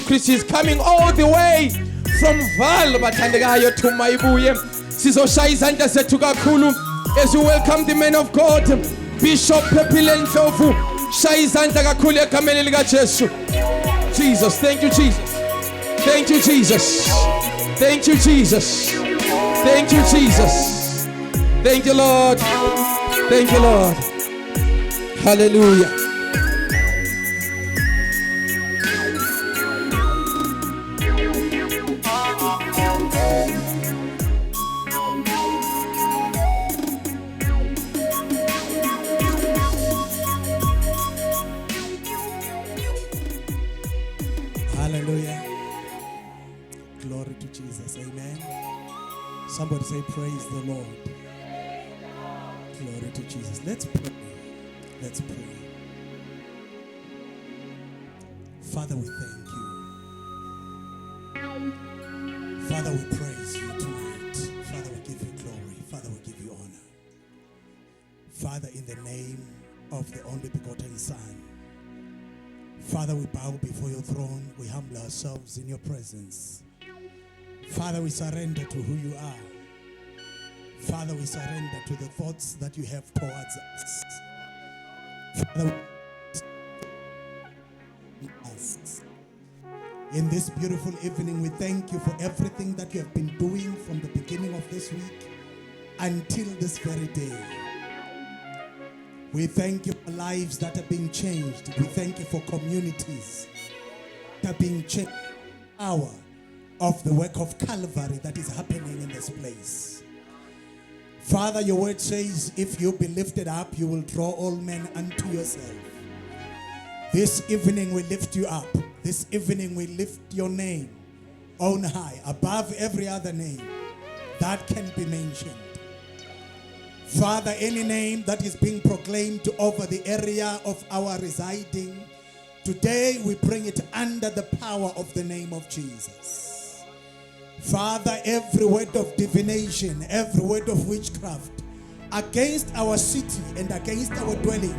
Christ is coming all the way from Val bathandekayo to Mayibuye. Sizoshaya izandla zethu kakhulu as we welcome the man of God, Bishop Phephile Ndlovu. Shaya izandla kakhulu egameni lika Jesu. Jesus, thank you Jesus. Thank you Jesus. Thank you Jesus. Thank you Jesus. Thank you Lord. Thank you Lord. Hallelujah. Hallelujah. Glory to Jesus. Amen. Somebody say, praise the Lord. Glory to Jesus. Let's pray. Let's pray. Father, we thank you. Father, we praise you tonight. Father, we give you glory. Father, we give you honor. Father, in the name of the only begotten Son, Father, we bow before your throne. We humble ourselves in your presence. Father, we surrender to who you are. Father, we surrender to the thoughts that you have towards us. Father, in this beautiful evening, we thank you for everything that you have been doing from the beginning of this week until this very day. We thank you for lives that are being changed. We thank you for communities that are being changed. Hour of the work of Calvary that is happening in this place. Father, your word says, if you be lifted up, you will draw all men unto yourself. This evening we lift you up. This evening we lift your name on high, above every other name that can be mentioned. Father, any name that is being proclaimed over the area of our residing, today we bring it under the power of the name of Jesus. Father, every word of divination, every word of witchcraft against our city and against our dwelling,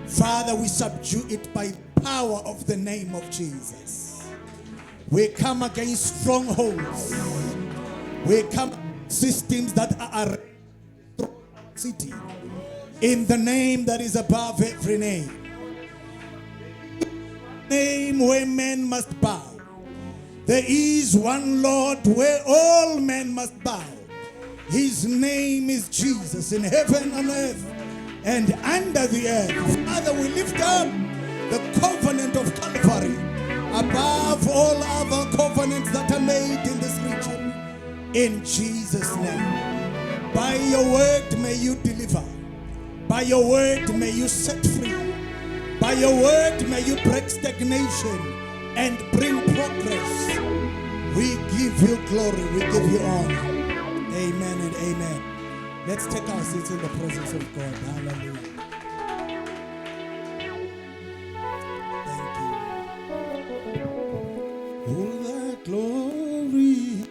Father, we subdue it by the power of the name of Jesus. We come against strongholds. We come against systems that are city in the name that is above every name. Name where men must bow. There is one Lord where all men must bow. His name is Jesus in heaven and earth and under the earth. Father, we lift up the covenant of Calvary above all other covenants that are made in this region. In Jesus' name. By your word may you deliver. By your word may you set free. By your word may you break stagnation and bring progress. We give you glory. We give you honor. Amen and amen. Let's take our seats in the presence of God. Hallelujah. Thank you. All the glory.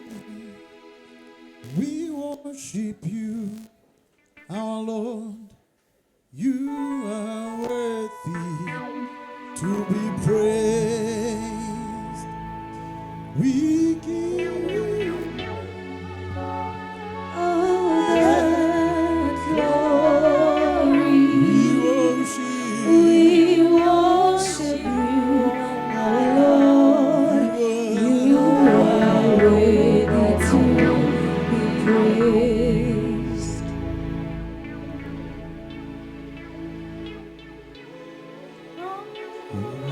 We worship you, our Lord. You are worthy to be praised. We give you all the glory. We worship you, our Lord. You are worthy to be praised.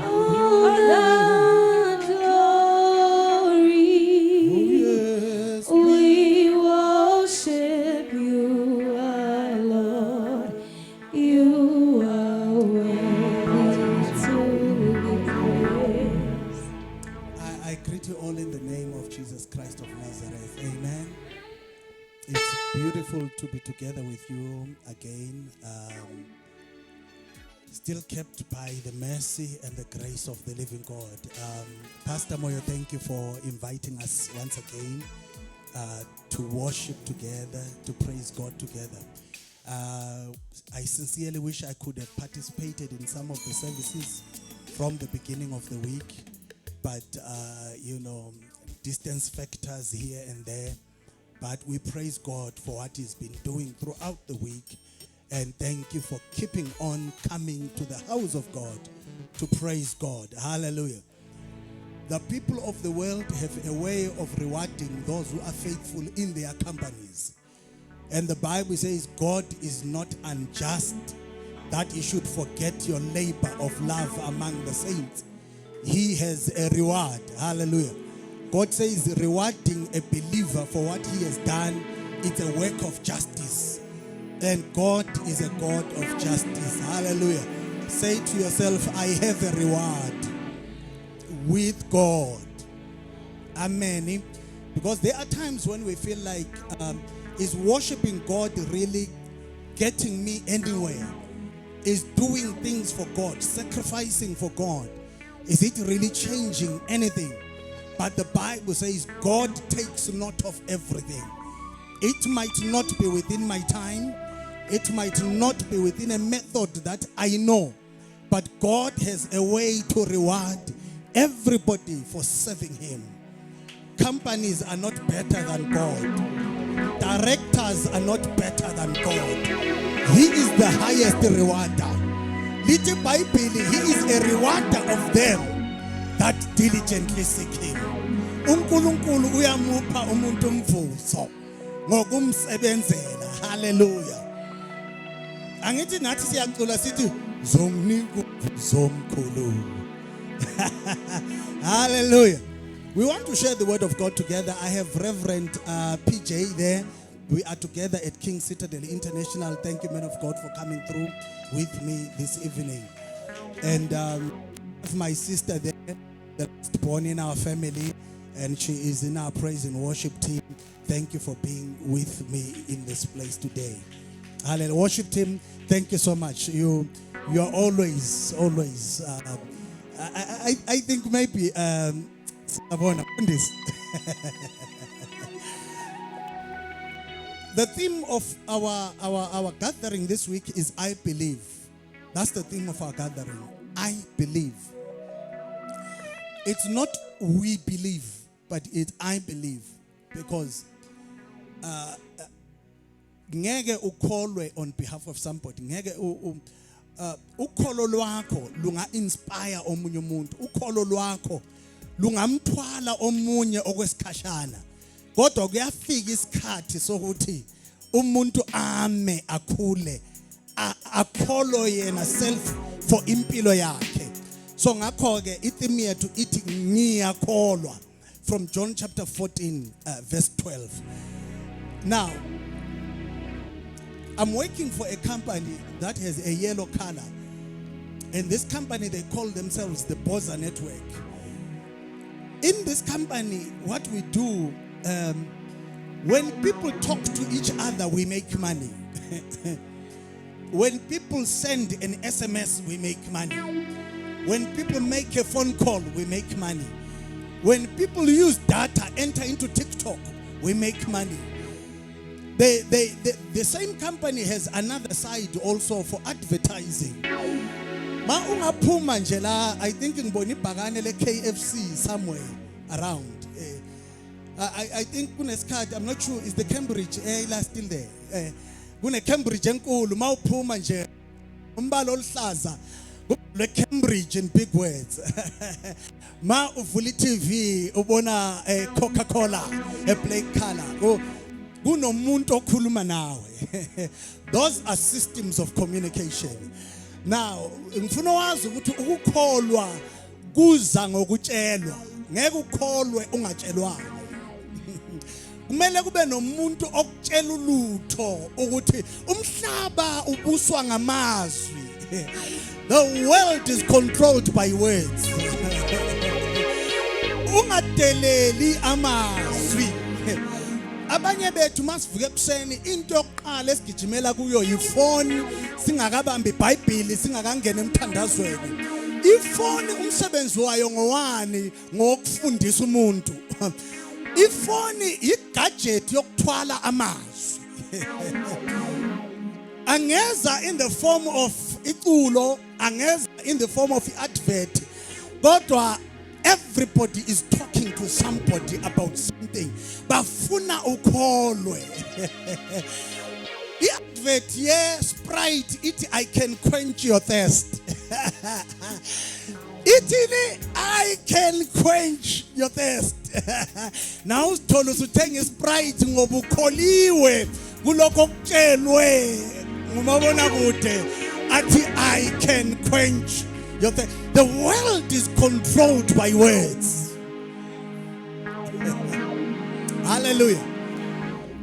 All the glory. We worship you, our Lord. You are worthy to be praised. I greet you all in the name of Jesus Christ of Nazareth. Amen. It's beautiful to be together with you again. Still kept by the mercy and the grace of the living God. Pastor Moyo, thank you for inviting us once again to worship together, to praise God together. I sincerely wish I could have participated in some of the services from the beginning of the week, but distance factors here and there. But we praise God for what He's been doing throughout the week. And thank you for keeping on coming to the house of God to praise God. Hallelujah. The people of the world have a way of rewarding those who are faithful in their companies. And the Bible says God is not unjust that He should forget your labor of love among the saints. He has a reward. Hallelujah. God says rewarding a believer for what he has done, it's a work of justice. And God is a God of justice. Hallelujah. Say to yourself, I have a reward with God. Amen. Because there are times when we feel like, is worshiping God really getting me anywhere? Is doing things for God, sacrificing for God, is it really changing anything? But the Bible says God takes note of everything. It might not be within my time. It might not be within a method that I know. But God has a way to reward everybody for serving Him. Companies are not better than God. Directors are not better than God. He is the highest rewarder. Little Bible, He is a rewarder of them that diligently seek Him. uNkulunkulu uyamupha umuntu umvuzo ngokumsebenzela. Hallelujah. Angithi nathi siyacula sithi zomnika umvuzo omkhulu. Hallelujah. We want to share the word of God together. I have Reverend PJ there. We are together at King Citadel International. Thank you, men of God, for coming through with me this evening. And my sister there, that's born in our family, and she is in our praise and worship team. Thank you for being with me in this place today. Hallelujah. Worship team, thank you so much. You're always. I think maybe this. The theme of our gathering this week is I believe. That's the theme of our gathering. I believe. It's not we believe, but it's I believe. Because ngeke ukholwe on behalf of somebody. Ngeke ukholo lwakho lunga inspire omunye umuntu. Ukholo lwakho lungamthwala omunye okwesikhashana. Kodwa kuyafika isikhathi sokuthi umuntu ame akhule akholo yena self for impilo yakhe. So ngakho ke itheme yethu ithi ngiyakholwa from John chapter 14 verse 12. Now I'm working for a company that has a yellow color, and this company, they call themselves the Boza Network. In this company, what we do, when people talk to each other, we make money. When people send an SMS, we make money. When people make a phone call, we make money. When people use data, enter into TikTok, we make money. The same company has another side also for advertising. Ma ungaphuma nje la, I think ngibona ibhakane le KFC somewhere around. I think kunesikhathi, I'm not sure, is the Cambridge still there? Kune Cambridge enkulu, ma uphuma nje umbala oluhlaza le Cambridge in big words. Ma uvula TV ubona Coca-Cola a black color. Kunomuntu okhuluma nawe. Those are systems of communication. Now, ngifuna wazi ukuthi ukukholwa kuza ngokutshelwa. Ngeke ukholwe ungatshelwanga. Kumele kube nomuntu okutshela ulutho ukuthi umhlaba ubuswa ngamazwi. The world is controlled by words. Ungadeleli amazwi. Abanye bethu masivuke ekuseni into yokuqala esigijimela kuyo yifoni singakabambi iBhayibheli singakangena emthandazweni. Ifoni umsebenzi wayo ngowani? Ngokufundisa umuntu. Ifoni igadget yokuthwala amazwi. Angeza in the form of iculo, angeza in the form of advert. Kodwa Everybody is talking to somebody about something. Bafuna ukholwe. Advert, yeah, Sprite, I can quench your thirst. I can quench your thirst. Now sithole usuthenga Sprite ngoba ukholiwe kuloko okutshelwe ngumabona kude athi I can quench your thirst. The world is controlled by words. Hallelujah.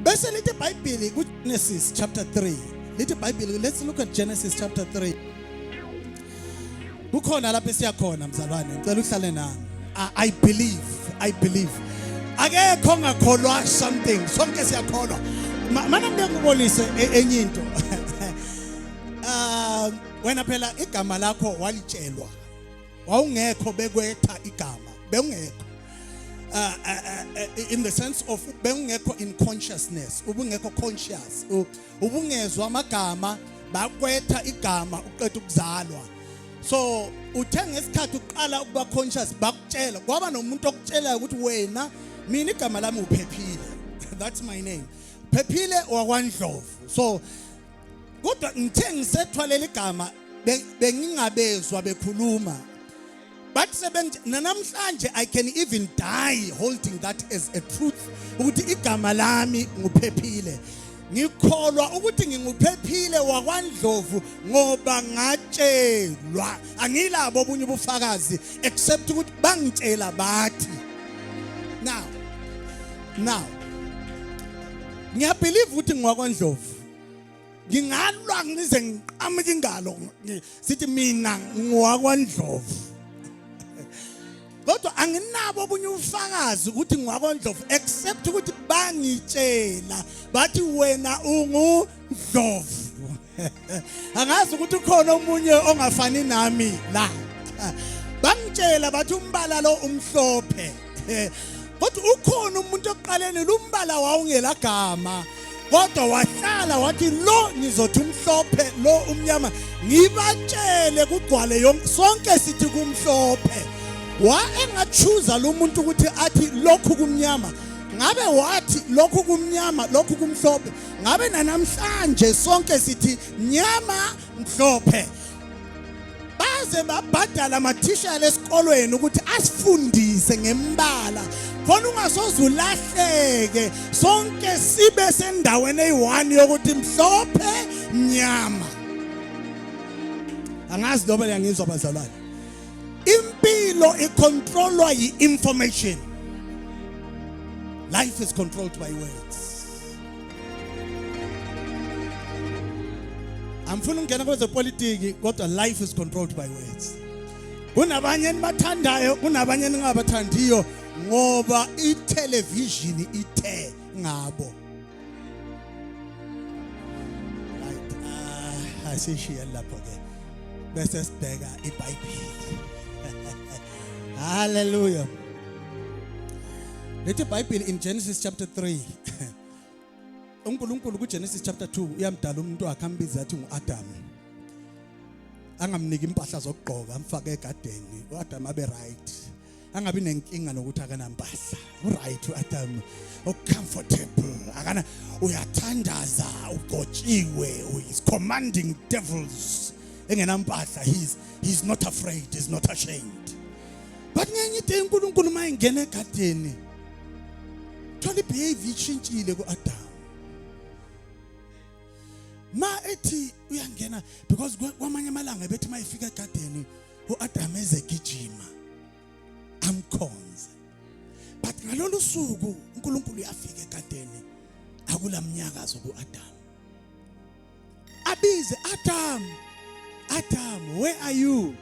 Bese lithi iBhayibheli ku Genesis chapter 3. Lithi iBhayibheli, let's look at Genesis chapter 3. Kukhona lapho esiyakhona mzalwane, ngicela uhlale nami. I believe. Akekho ongakholwa something. Sonke siyakholwa. Mana ngikubonise enye into. Wena phela igama lakho walitshelwa. Wawungekho bekwetha igama. Bewungekho. In the sense of bewungekho in consciousness, ubungekho conscious. Ubungezwa amagama bakwetha igama uqeda ukuzalwa. So uthe ngesikhathi uqala ukuba conscious bakutshela kwaba nomuntu okutshela ukuthi wena mina igama lami uPhephile. That's my name. Phephile wakwaNdlovu. So kodwa ngithe ngisethwalela igama bengingabezwa bekhuluma. But namhlanje I can even die holding that as a truth ukuthi igama lami nguPhephile. Ngikholwa ukuthi nginguphephile wakwaNdlovu ngoba ngatshelwa. Angilabo obunye ubufakazi except ukuthi bangitshela bathi. Now ngiyabelieve ukuthi ngwakwaNdlovu. Ngingalwa ngize ngiqhamuke ingalo sithi mina ngwakwaNdlovu. Kodwa anginabo obunye ubufakazi ukuthi ngwakwaNdlovu except ukuthi bangitshela bathi wena unguNdlovu. Angazi ukuthi ukhona omunye ongafani nami la. Bangitshela bathi umbala lo umhlophe. Kodwa ukhona umuntu oqaleni umbala wawungela gama. Kodwa wahlala wathi lo nizothi umhlophe lo umnyama ngibatshele kugcwale yonke sonke sithi kumhlophe. Wa engachuza lo muntu ukuthi athi lokhu kumnyama ngabe wathi lokhu kumnyama lokhu kumhlophe ngabe namhlanje sonke sithi nyama mhlophe. Baze babhadala amathisha lesikolweni ukuthi asifundise ngembala khona ungasoze ulahleke sonke sibe sendaweni eyi1 yokuthi mhlophe nyama. Angazi noma ngiyangizwa bazalwane. Impilo icontrolwa yi-information. Life is controlled by words. Amfuna ungena kwezepolitiki kodwa life is controlled by words. Kunabanye nibathandayo kunabanye ningabathandiyo ngoba itelevision ithe ngabo. Right, asishiya lapho ke. Bese sibheka iBhayibheli. Hallelujah. Let's Bible in Genesis chapter 3. uNkulunkulu ku Genesis chapter 2 uyamdala umuntu wakhe ambiza athi nguAdam. Angamniki impahla zokugqoka amfake egadeni. uAdam abe right. Angabi nenkinga nokuthi akana impahla. Right uAdam. Comfortable. Akana uyathandaza ugotshiwe. He is commanding devils. Engenampahla he's not afraid, he's not ashamed. But ngenye into uNkulunkulu mayengena egadeni thola behavior ichintshile kuAdam. Ma ethi uyangena because kwamanye amalanga bethi mayifika egadeni uAdam ezegijima amkhonze. But ngalolu suku uNkulunkulu uyafika egadeni akulamnyakazo kuAdam. Abize Adam, where are you?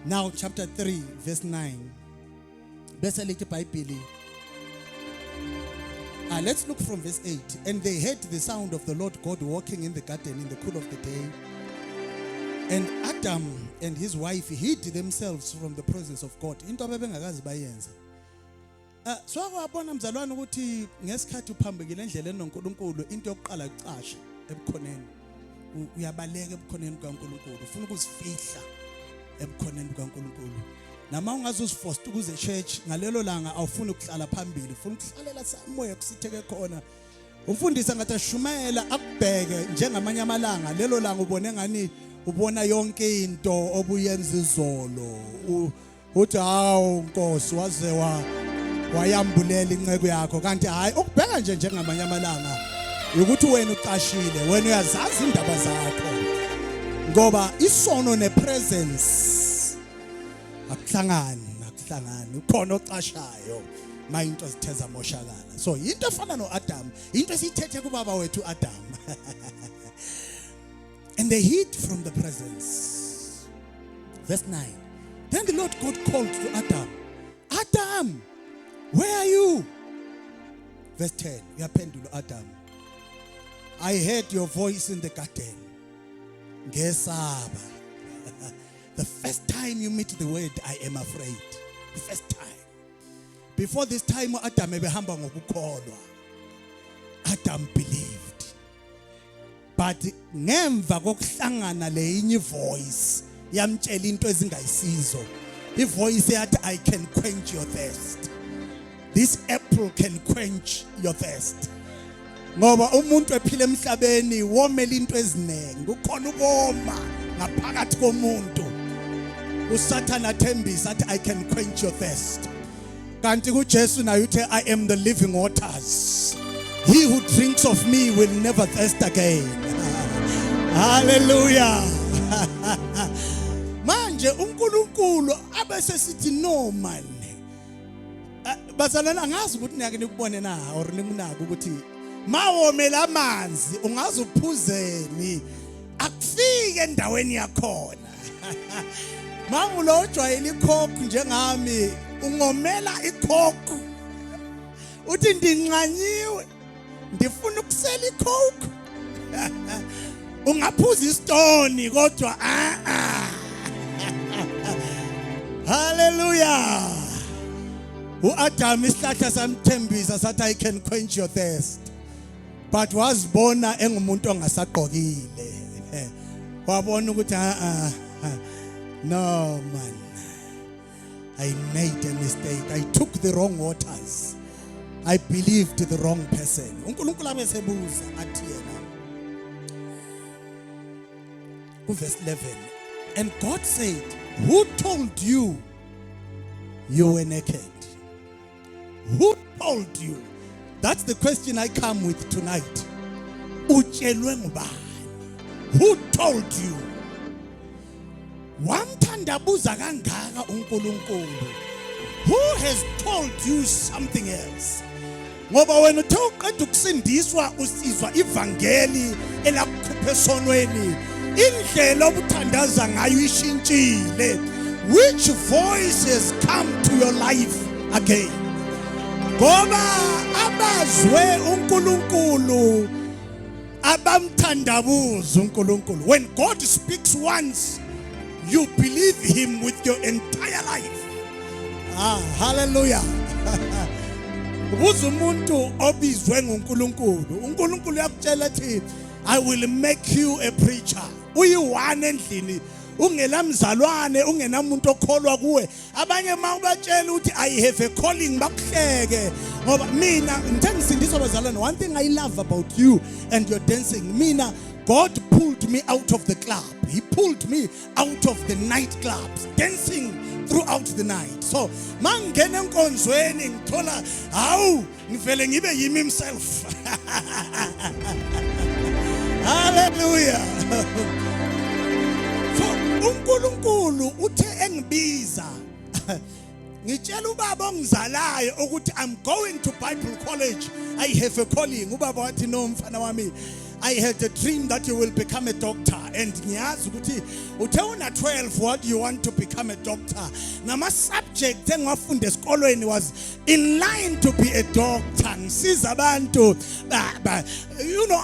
Now chapter 3 verse 9. Bese lithi iBhayibheli. Let's look from verse 8. And they heard the sound of the Lord God walking in the garden in the cool of the day. And Adam and his wife hid themselves from the presence of God. Into abebengakazi bayenza. So akwabona mzalwane ukuthi ngesikhathi uphambekile endleleni noNkulunkulu into yokuqala ucashe ebukhoneni. Uyabaleka ebukhoneni kaNkulunkulu. Ufuna ukuzifihla ebukhoneni kaNkulunkulu. nama ungazusforced ukuze church ngalelo langa awufuni ukuhlala phambili ufuna ukuhlalela somewhere kusitheke khona umfundisi ngathi ashumayela akubheke njengamanye amalanga lelo langa ubone ngani ubona yonke into obuyenza izolo uthi hawu Nkosi waze wayambulela inceke yakho kanti hayi ukubheka nje njengamanye amalanga ukuthi wena uqashile wena uyazazi indaba zakho ngoba isono nepresence akuhlangani ukhona oqashayo mayinto zitheza moshakala so into efana noAdam into esithethe kubaba wethu Adam and they hid from the presence. Verse 9. Then the Lord God called to Adam, Adam, where are you? Verse 10. Yaphendulo Adam, I heard your voice in the garden. Ngesaba. The first time you meet the word, I am afraid. The first time. Before this time, Adam ebehamba ngokukholwa. Adam believed. But ngemva kokuhlangana leyinye voice yamtshela into ezingayisizo. Ivoice yathi I can quench your thirst. This apple can quench your thirst. Ngoba umuntu ephila emhlabeni womela into eziningi. Ukhona uboma ngaphakathi komuntu. uSathana athembisa athi I can quench your thirst. Kanti kuJesu naye uthe I am the living waters. He who drinks of me will never thirst again. Hallelujah. Manje uNkulunkulu abese sithi no man. Bazalana angazi ukuthi niyake nikubone na or ningunaka ukuthi mawomela amanzi ungaze uphuzeni akufike endaweni yakhona. Mangulo ojwayela ikhokhu njengami ungomela ikhokhu uthi ndinqanyiwe ndifuna ukusela ikhokhu ungaphuza istone kodwa Hallelujah. uAdam isihlahla samthembisa sathi I can quench your thirst but wazibona engumuntu ongasagqokile wabona ukuthi no man, I made a mistake. I took the wrong waters. I believed the wrong person. uNkulunkulu abesebuza athi yena verse 11, and God said, who told you you were naked? Who told you? That's the question I come with tonight. Utshelwe ngubani? Who told you? Wamthandabuza kangaka uNkulunkulu. Who has told you something else? Ngoba wena uthe uqeda ukusindiswa usizwa ivangeli elakukhupha esonweni. Indlela obuthandaza ngayo ishintshile. Which voice has come to your life again? Ngoba abazwe uNkulunkulu abamthandabuza uNkulunkulu. When God speaks once, you believe him with your entire life. Hallelujah. Ubuza umuntu obizwe nguNkulunkulu. uNkulunkulu yakutshela ethi I will make you a preacher. Uyiwane endlini. Ungelamzalwane, ungenamuntu okholwa kuwe. Abanye mawubatshela uthi I have a calling bakuhleke. Ngoba mina ngithengisindiswa bazalwane. One thing I love about you and your dancing. Mina God pulled me out of the club. He pulled me out of the nightclubs, dancing throughout the night. So, mangena enkonzweni ngithola hawu ngivele ngibe yimi himself. Hallelujah. So, uNkulunkulu uthe engibiza. Ngitshela ubaba ongizalayo ukuthi I'm going to Bible college. I have a calling. Ubaba wathi no mfana wami. I had a dream that you will become a doctor and ngiyazi ukuthi uthe una 12 what do you want to become a doctor. Nama subject engwafunda esikolweni was in line to be a doctor. Ngisiza abantu you know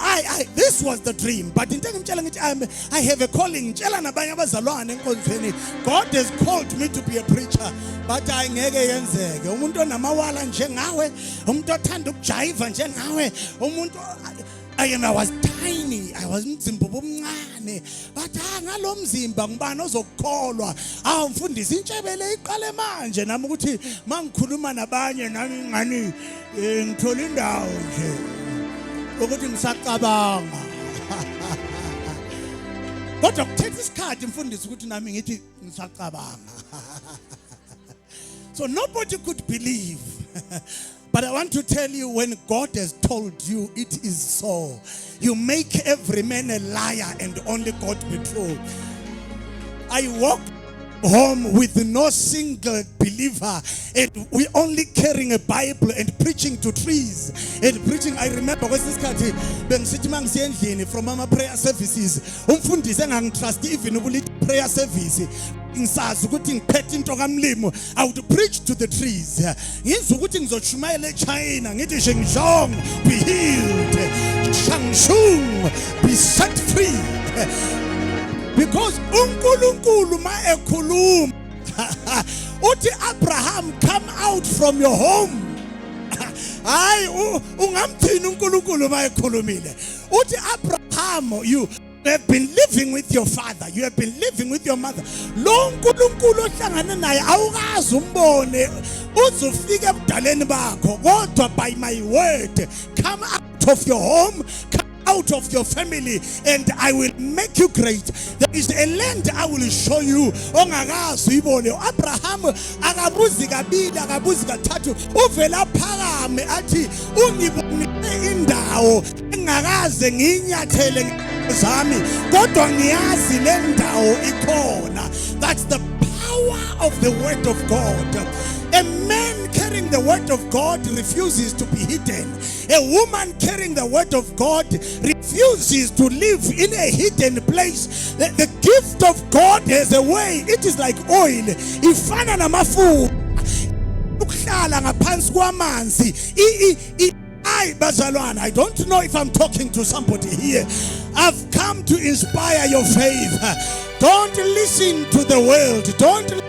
this was the dream but into ngimtshela ngithi I have a calling. Ngitshela nabanye abazalwane enkonzweni God has called me to be a preacher but ayingeke yenzeke. Umuntu onamawala njengawe, umuntu othanda ukujiva njengawe, umuntu I was tiny. I was mzimbo omncane. ngubani bathi ngalo mzimba ngubani ozokukholwa mfundisi intshebele iqale manje nami ukuthi mangikhuluma nabanye nami ngani ngithola indawo nje ukuthi ngisacabanga kodwa kuthethe isikhathi mfundisi ukuthi nami ngithi ngisacabanga. So nobody could believe. But I want to tell you, when God has told you, it is so. You make every man a liar and only God be true. I walk home with no single believer, and we only carrying a Bible and preaching to trees and preaching. I remember when this country from our prayer services, umfundisi engangitrust even prayer service. I would preach to the trees. China, be healed, be set free. Because uNkulunkulu ma ekhuluma uthi Abraham, come out from your home. Hayi ungamthini uNkulunkulu ma ekhulumile. Uthi Abraham, you have been living with your father, you have been living with your mother. Lo uNkulunkulu ohlangana naye awukazi umbone uzufika ebudaleni bakho, kodwa by my word, come out of your home, out of your family, and I will make you great. There is a land I will show you. Ongakazi uyibone. Abraham akabuzi kabili akabuzi kathathu uvela phakame athi ungibonile indawo engakaze nginyathele zami kodwa ngiyazi le ndawo ikhona. That's the power of the word of God. A man carrying the word of God refuses to be hidden. A woman carrying the word of God refuses to live in a hidden place. The gift of God has a way. It is like oil. Ifana namafu ukuhlala ngaphansi kwamanzi. I don't know if I'm talking to somebody here. I've come to inspire your faith. Don't listen to the world. Don't listen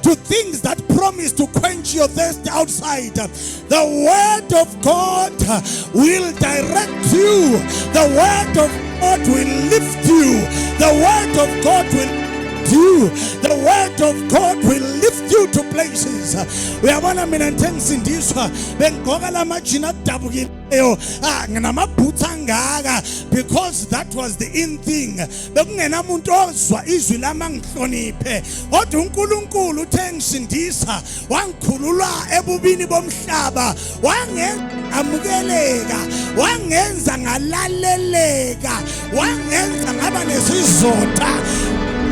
to things that promise to quench your thirst outside. The word of God will direct you. The word of God will lift you. The word of God will you. The word of God will lift you to places. We are one minute in this. Because that was the in thing.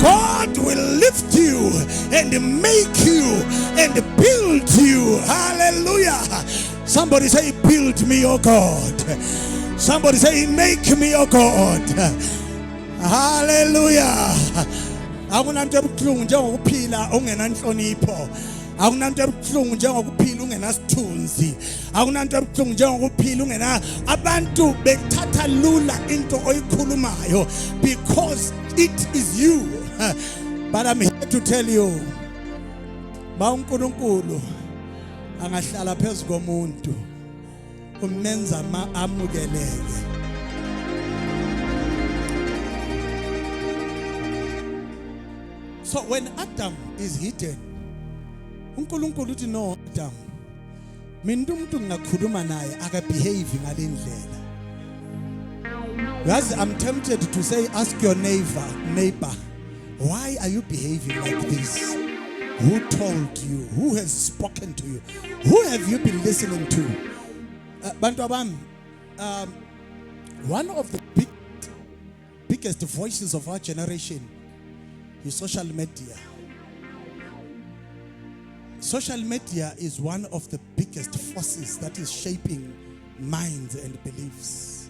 God will lift you and make you and build you. Hallelujah. Somebody say, build me, oh God. Somebody say, make me, oh God. Hallelujah. Akunanto ebuhlungu njengokuphila ungenanhlonipho. Akunanto ebuhlungu njengokuphila ungenasithunzi. Akunanto ebuhlungu njengokuphila ungena abantu bethatha lula into oyikhulumayo because it is you. But I'm here to tell you, uNkulunkulu angahlala phezu komuntu umenza amukeleke. So when Adam is hidden, uNkulunkulu uthi no Adam, mina umuntu ngingakhuluma naye akabehave ngalendlela. Because I'm tempted to say, ask your neighbor, why are you behaving like this? Who told you? Who has spoken to you? Who have you been listening to? Bantu abami, one of the biggest voices of our generation is social media. Social media is one of the biggest forces that is shaping minds and beliefs.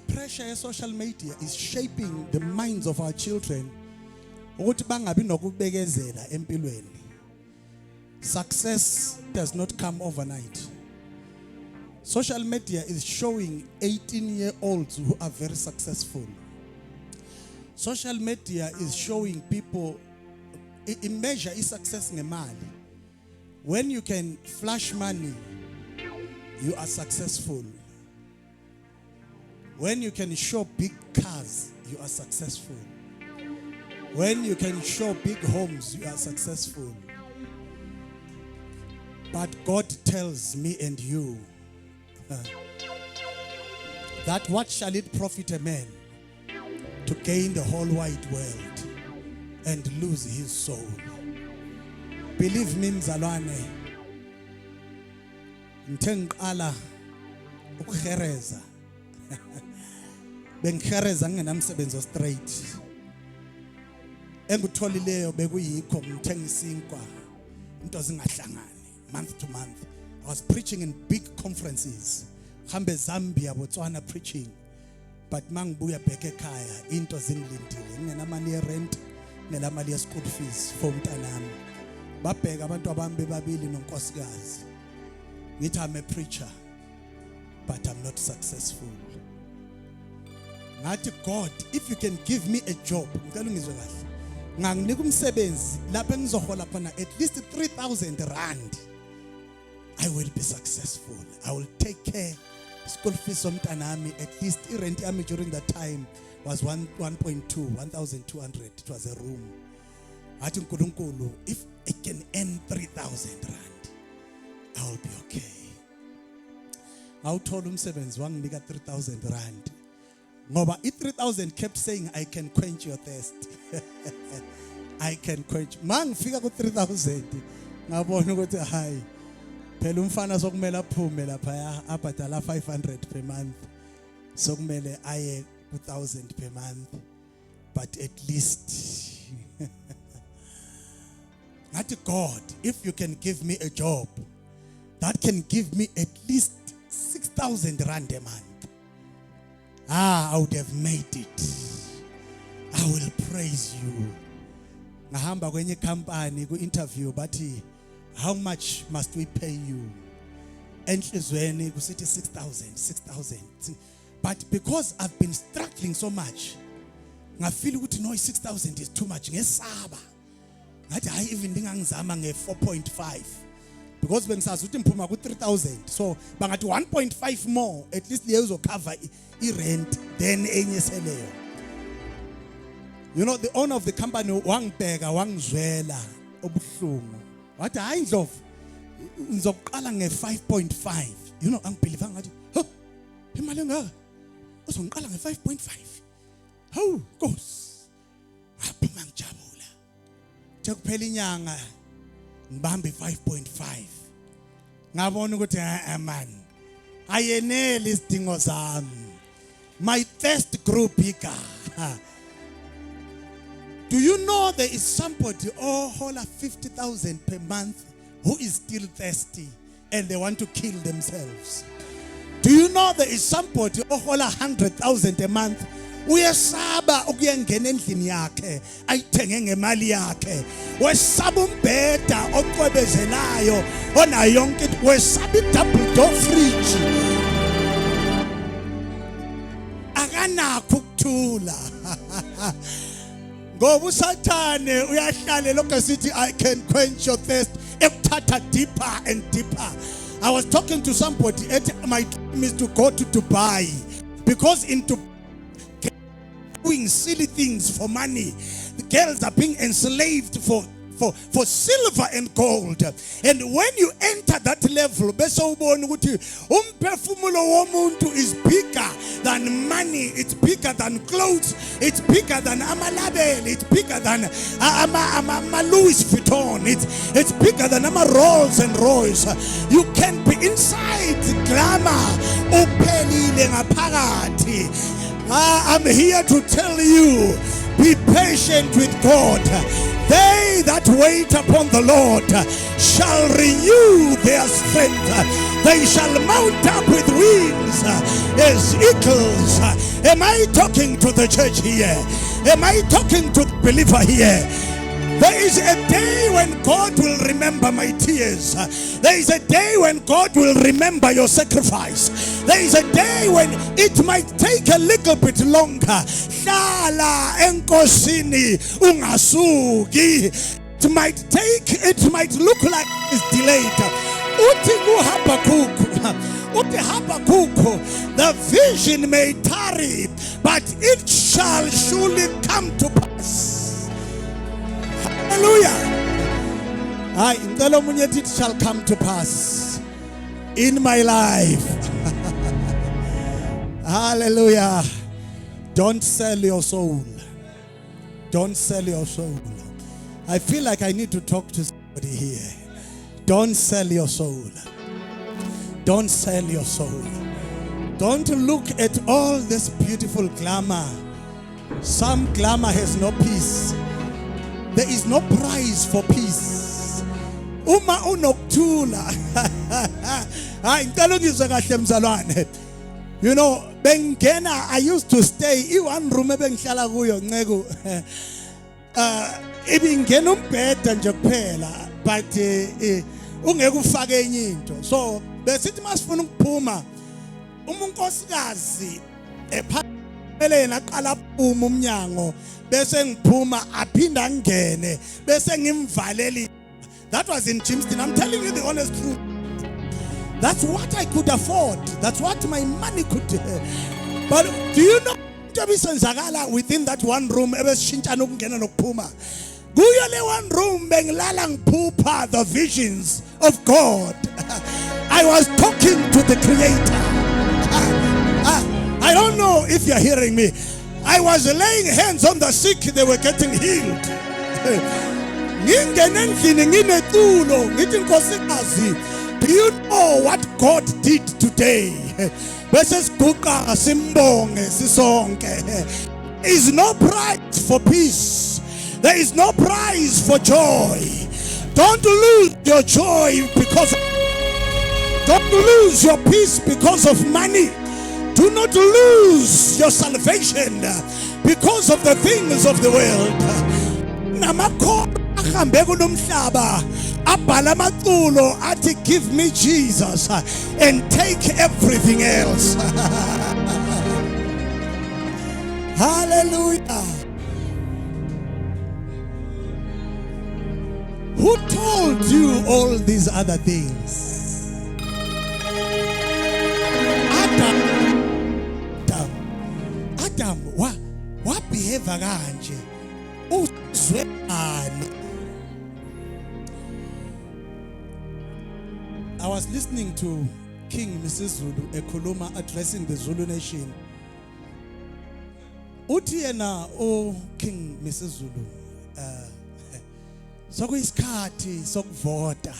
Pressure of social media is shaping the minds of our children. Success does not come overnight. Social media is showing 18-year-olds who are very successful. Social media is showing people, a measure is success in a man. When you can flash money you are successful. When you can show big cars, you are successful. When you can show big homes, you are successful. But God tells me and you that what shall it profit a man to gain the whole wide world and lose his soul? Believe me, mzalwane, ngithe ngiqala ukukhereza bengikhereza ngingenamsebenzi ostraight engitholileyo bekuyikho ngithenga isinkwa into zingahlangani month to month. I was preaching in big conferences, hambe Zambia, Botswana preaching, but mangibuya back ekhaya into zingilindile ngingenamali ye-rent ngelamali ye-school fees for umntanami. Babheka abantu abami bebabili nonkosikazi. Ngithi I'm a preacher but I'm not successful. Ngathi God, if you can give me a job, ngicela ungizwe kahle, nganginika umsebenzi lapho engizohola khona at least 3,000 rand, I will be successful. I will take care school fees somntanami. At least rent yami during that time was 1,200. It was a room. Athi uNkulunkulu, if I can earn 3,000 rand, I will be okay. Ngawuthola umsebenzi wanginika 3,000 rand. Ngoba 3,000 kept saying I can quench your thirst. I can quench. Mangifika ku 3,000 ngabona ukuthi hayi phela umfana sokumele aphume lapha abhadala 500 per month. Sokumele aye ku 1,000 per month. But at least Not God, if you can give me a job that can give me at least 6,000 rand a month, I would have made it. I will praise you. Ngahamba kwenye company ku interview bathi, how much must we pay you? Enhlizweni kusithi 6,000. But because I've been struggling so much, ngafeel ukuthi no 6,000 is too much. Ngesaba. Ngathi hayi even ngingangizama nge 4.5. Because bengisazi ukuthi mphuma ku 3,000. So bangathi 1.5 more, at least leyo uzocover i-rent then enye seleyo. You know, the owner of the company wangibheka wangizwela obuhlungu. Wathi hayi Ndlovu, ngizoqala nge 5.5. You know, angibelieve ngathi, "Ho, imali engaka? Uzongiqala nge 5.5." Hawu, Nkosi. Ngaphuma ngijabula. Kuphela inyanga ngibambe 5.5. Ngabona ukuthi man, ayenele isidingo zami. My thirst grew bigger. Do you know there is somebody hola 50,000 per month who is still thirsty and they want to kill themselves? Do you know there is somebody hola 100,000 a month uyesaba ukuyangena endlini yakhe ayithenge ngemali yakhe, wesaba umbheda oqwebezelayo onayo yonke, wesaba i-double door fridge, akanakho ukuthula. Ngoba usathane uyahlala lokho esithi I can quench your thirst, ekuthatha deeper and deeper. I was talking to somebody, my dream is to go to Dubai, because in Dubai doing silly things for money, the girls are being enslaved for silver and gold. And when you enter that level, bese ubona ukuthi umphefumulo womuntu is bigger than money, it's bigger than clothes, it's bigger than amalabel, it's bigger than Louis Vuitton, it's bigger than Rolls and Royce. You can be inside glamour, uphelile ngaphakathi. I'm here to tell you, be patient with God. They that wait upon the Lord shall renew their strength. They shall mount up with wings as eagles. Am I talking to the church here? Am I talking to the believer here? There is a day when God will remember my tears. There is a day when God will remember your sacrifice. There is a day when it might take a little bit longer. Hlala enkosini ungasuki. It might look like it's delayed. Uthi kuHabakuk Uthi Habakkuk, the vision may tarry, but it shall surely come to pass. Hallelujah. It shall come to pass in my life. Hallelujah. Don't sell your soul. Don't sell your soul. I feel like I need to talk to somebody here. Don't sell your soul. Don't sell your soul. Don't look at all this beautiful glamour. Some glamour has no peace. There is no price for peace. Uma unokuthula. Hayi ngicela ungizwe kahle mzalwane. You know, bengena, I used to stay one room ebengihlala kuyo nceko. Ibingena umbheda nje kuphela, but ungeke ufake enye into. So besithi masifuna ukuphuma, unkosikazi ephakele yena aqala uphuma umnyango bese ngiphuma aphinda ngene bese ngimvaleli. That was in Chimston. I'm telling you the honest truth. That's what I could afford. That's what my money could do. But do you know within that one room? One room the visions of God. I was talking to the Creator. I don't know if you're hearing me. I was laying hands on the sick, they were getting healed. Do you know what God did today? There is no price for peace. There is no price for joy. Don't lose your joy don't lose your peace because of money. Do not lose your salvation because of the things of the world. Give me Jesus and take everything else. Hallelujah. Who told you all these other things? Adam, what behavior kanje? I was listening to King Mrs. Zulu ekhuluma addressing the Zulu nation. Uthi yena o King Mrs. Zulu sokuyisikhathi sokuvota.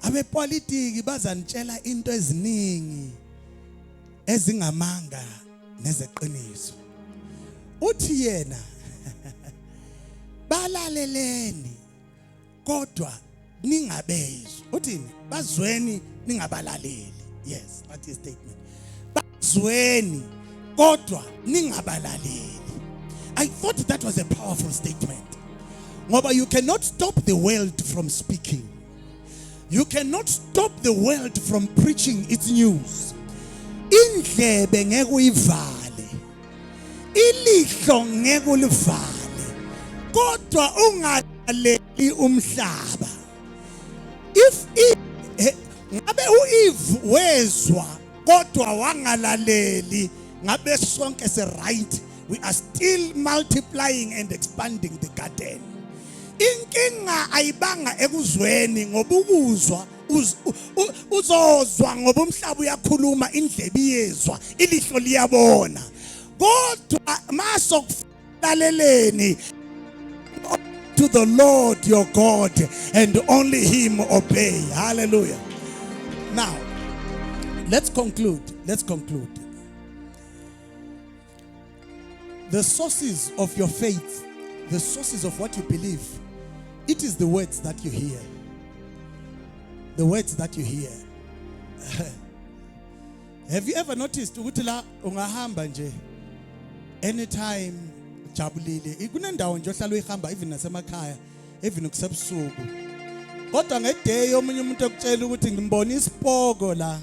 Abepolitiki bazanitshela into eziningi ezingamanga nezeqiniso. Uthi yena balaleleni kodwa ningabezwa. Uthini? Bazweni ningabalaleli. Yes, that is statement. Bazweni kodwa ningabalaleli. I thought that was a powerful statement. Ngoba you cannot stop the world from speaking. You cannot stop the world from preaching its news. Indlebe ngeke uyivale. Ilihlo ngeke ulivale. Kodwa ungalaleli umhlaba. If ngabe uEve wezwa kodwa wangalaleli, ngabe sonke se right, we are still multiplying and expanding the garden. Inkinga ayibanga ekuzweni ngoba ukuzwa uzozwa ngoba umhlaba uyakhuluma indlebe iyezwa ilihlo liyabona. Kodwa masokulaleleni to the Lord your God and only him obey. Hallelujah. Now, let's conclude. The sources of your faith, the sources of what you believe, it is the words that you hear. The words that you hear. Have you ever noticed ukuthi la ungahamba nje anytime jabulile ikunendawo nje ohlala uyihamba even nasemakhaya even kusebusuku kodwa ngeday omunye umuntu ekutshela ukuthi ngimbona isipoko la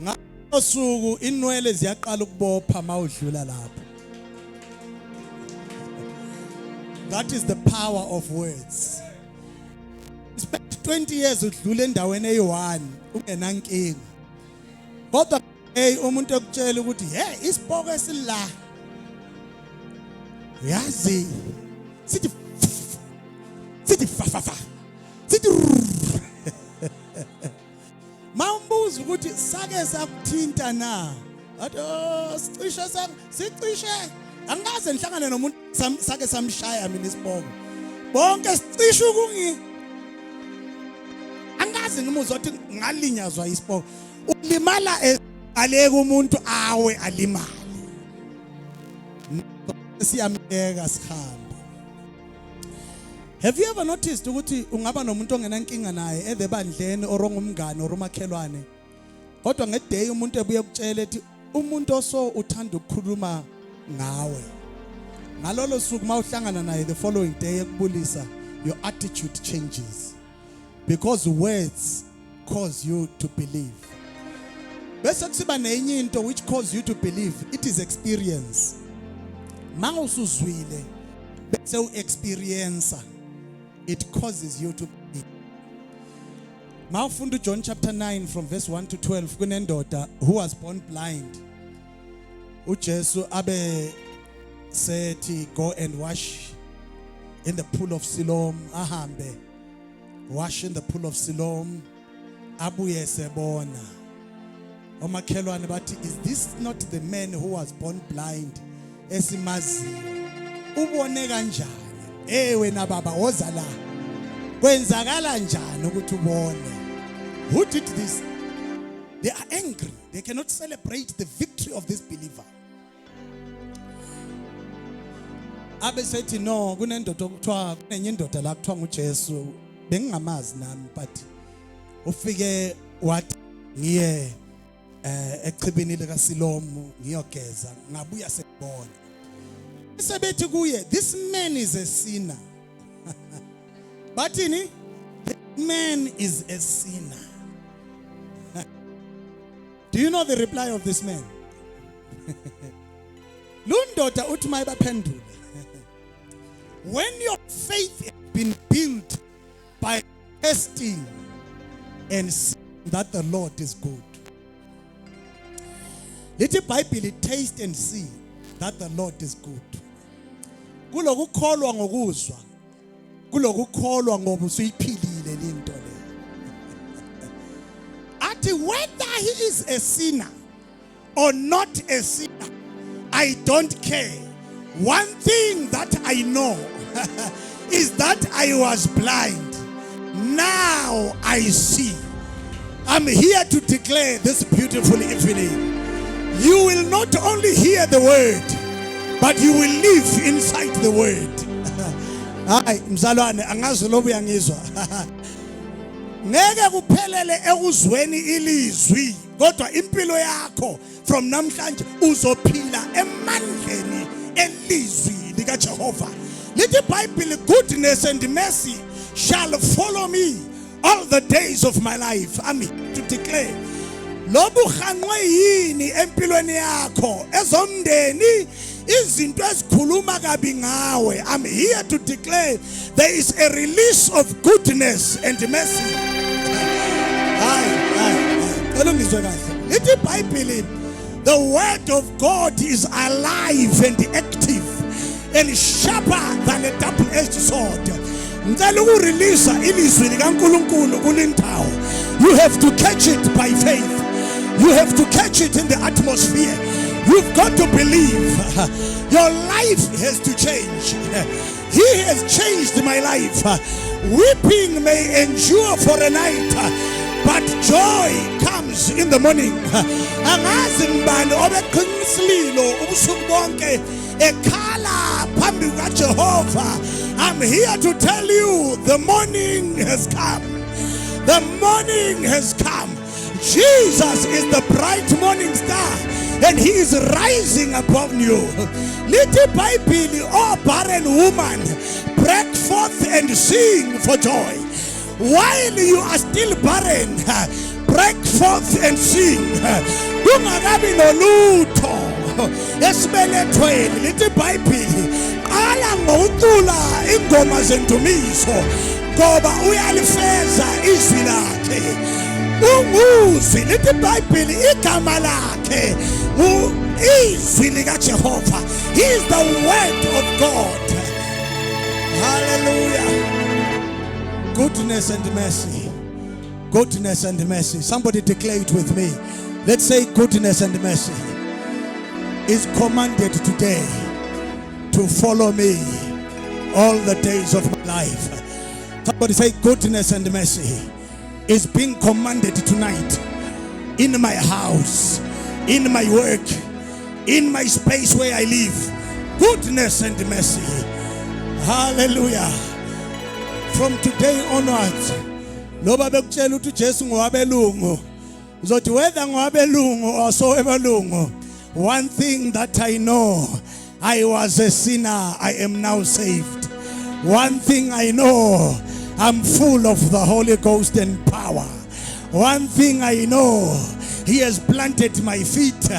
ngosuku inwele ziyaqala ukubopha mawudlula lapho. That is the power of words. Expect 20 years udlule endaweni eyi1 ungenankinga. Kodwa hey umuntu ekutshela ukuthi hey isibhoko esila. Uyazi sithi fa. Sithi Mawumbuza ukuthi sake sakuthinta na? Athi sicishe angaze nihlangane nomuntu sake samshaya mina isibhoko. Bonke sicishe ukungi angaze ngimuzwa ukuthi ngalinyazwa isibhoko. Ulimala aleke umuntu awe alimala. Siyamleka sihambe. Have you ever noticed ukuthi ungaba nomuntu ongenankinga naye edebandleni or ongumngane or umakhelwane? Kodwa ngeday umuntu ebuye ukutshela ethi umuntu oso uthanda ukukhuluma ngawe. Ngalolo suku mawuhlangana naye the following day ekubulisa, your attitude changes because words cause you to believe. Bese kusiba nenye into which cause you to believe, it is experience. Mawusuzwile bese u-experience, it causes you to believe. Mawufunda John chapter 9 from verse 1 to 12 kunendoda who was born blind. uJesu abe sethi go and wash in the pool of Siloam. Ahambe wash in the pool of Siloam. Abuye sebona. Omakhelwane bathi, is this not the man who was born blind? Esimaziyo. Ubone kanjani? Wena baba woza la. Kwenzakala njani ukuthi ubone? Who did this? They are angry. They cannot celebrate the victory of this believer. Abe sethi no, kunendoda okuthiwa kunenye indoda la kuthiwa nguJesu. Bengingamazi nami but ufike wathi ngiye echibini lika Siloam ngiyogeza ngabuya sekubona. Sebethi kuye, this man is a sinner. Bathini? The man is a sinner. Do you know the reply of this man? Lundoda uthi mayibaphendula. When your faith has been built by testing and seeing that the Lord is good. Let the Bible taste and see that the Lord is good. Kulokukholwa ngokuzwa. Kulokukholwa ngoba usuyiphilile lento le. Athi whether he is a sinner or not a sinner, I don't care. One thing that I know is that I was blind. Now I see. I'm here to declare this beautiful evening. You will not only hear the word, but you will live inside the word. Hayi mzalwane angazi lobu yangizwa. Ngeke kuphelele ekuzweni ilizwi, kodwa impilo yakho from namhlanje uzophila emandleni elizwi lika Jehova. Lithi iBhayibheli, goodness and mercy shall follow me all the days of my life. I'm here to declare, lobu khanqwe yini empilweni yakho ezomndeni izinto ezikhuluma kabi ngawe, I'm here to declare there is a release of goodness and mercy. Lithi iBhayibheli, the word of God is alive and active and sharper than a double-edged sword. Ngicela ukureleasa ilizwi likaNkulunkulu kulindawo. You have to catch it by faith. You have to catch it in the atmosphere. You've got to believe. Your life has to change. He has changed my life. Weeping may endure for a night, but joy comes in the morning. Angazi ngibani obeqinisililo ubusuku bonke ekhala phambi kukaJehova. I'm here to tell you, the morning has come. The morning has come. Jesus is the bright morning star, and he is rising upon you. Little Bible, oh barren woman, break forth and sing for joy. While you are still barren, break forth and sing. Kungakabi nolutho esibelethweni. Little Bible, ala ngocula ingoma zendumiso. ngoba uyalifeza izwi lakhe. Unguzwi lithi iBhayibheli igama lakhe izwi likaJehova. He is the word of God. Hallelujah. Goodness and mercy. Goodness and mercy. Somebody declare it with me. Let's say goodness and mercy is commanded today to follow me all the days of my life. Somebody say goodness and mercy is being commanded tonight in my house, in my work, in my space where I live. Goodness and mercy. Hallelujah. From today onwards, loba bekutshela ukuthi Jesu ngowabelungu, uzothi whether ngowabelungu or so ebelungu, one thing that I know, I was a sinner, I am now saved. One thing I know, I'm full of the Holy Ghost and power. One thing I know, He has planted my feet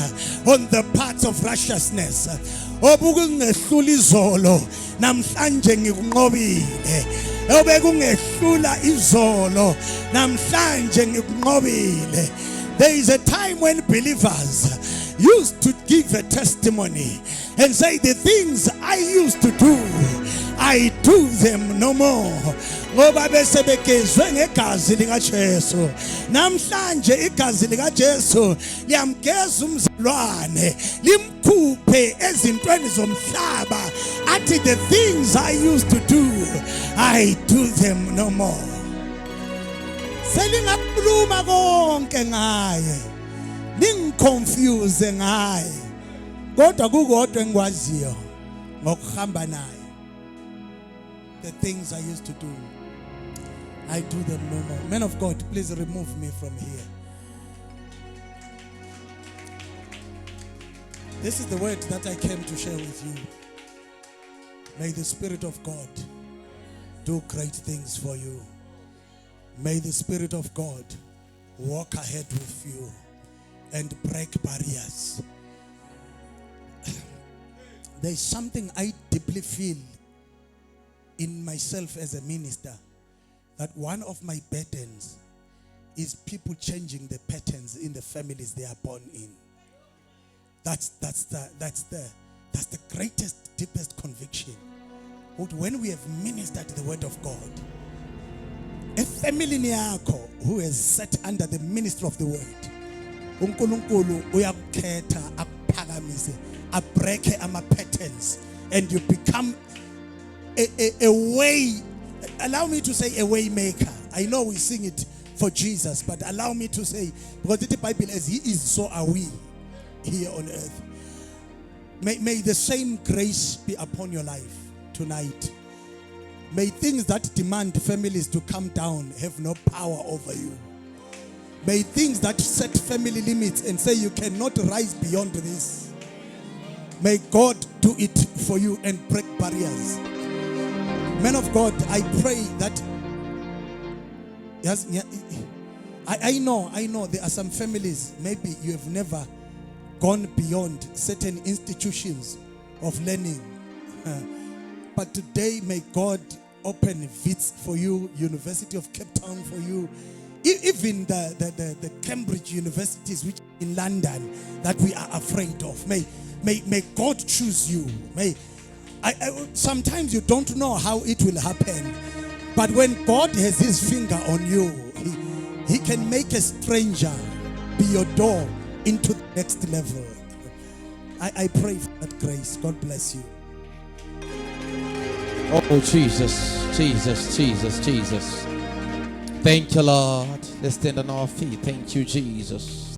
on the paths of righteousness. Obukungehlula izolo namhlanje ngikunqobile. Obekungehlula izolo namhlanje ngikunqobile. There is a time when believers used to give a testimony and say, the things I used to do, I do them no more. Ngoba bese begezwe ngegazi likaJesu. Namhlanje igazi likaJesu liyamgeza umzalwane, limkhuphe ezintweni zomhlaba. Athi the things I used to do, I do them no more. Selingakhuluma konke ngaye, ningiconfuse ngaye, kodwa kukodwa engikwaziyo ngokuhamba naye. The things I used to do, I do them no more. Men of God, please remove me from here. This is the word that I came to share with you. May the Spirit of God do great things for you. May the Spirit of God walk ahead with you and break barriers. There's something I deeply feel in myself as a minister, that one of my burdens is people changing the patterns in the families they are born in. That's the greatest, deepest conviction. When we have ministered the word of God, a family niyakho who is set under the ministry of the word, uNkulunkulu uyakukhetha akuphakamise, abreke ama patterns, and you become a way, allow me to say a way maker. I know we sing it for Jesus, but allow me to say, because the Bible as He is, so are we here on earth. May the same grace be upon your life tonight. May things that demand families to come down have no power over you. May things that set family limits and say you cannot rise beyond this, may God do it for you and break barriers. Men of God, I pray that, yes, I know there are some families, maybe you have never gone beyond certain institutions of learning. But today, may God open VITS for you, University of Cape Town for you, even the Cambridge universities which in London that we are afraid of. May God choose you. Sometimes you don't know how it will happen, but when God has His finger on you, He can make a stranger be your door into the next level. I pray for that grace. God bless you. Oh, Jesus, Jesus, Jesus, Jesus. Thank you, Lord. Let's stand on our feet. Thank you, Jesus.